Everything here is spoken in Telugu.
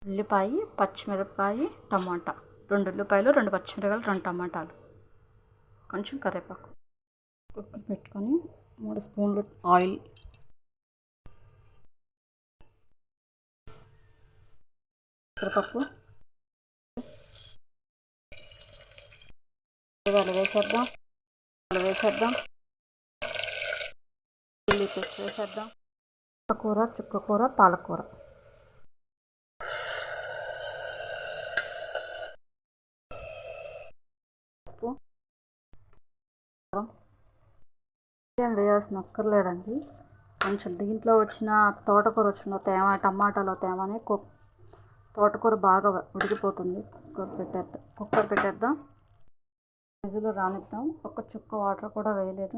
ఉల్లిపాయ, పచ్చిమిరపకాయ, టమాటా, 2 ఉల్లిపాయలు, 2 పచ్చిమిరపకాయలు, 2 టమాటాలు, కొంచెం కరివేపాకు. కుక్కర్ పెట్టుకొని 3 స్పూన్లు ఆయిల్, పెసరపప్పు వేసేద్దాం. ఉల్లి పేస్ట్ వేసేద్దాం. కూర, చుక్కకూర, పాలకూర, పసుపు, ఏం వేయాల్సిన అక్కర్లేదండి. కొంచెం దీంట్లో వచ్చిన తోటకూర వచ్చిన తేమ, టమాటాలో తేమని తోటకూర బాగా ఉడికిపోతుంది. కుక్కర్ పెట్టేద్దాం. విజిల్ రానిద్దాం. ఒక చుక్క వాటర్ కూడా వేయలేదు.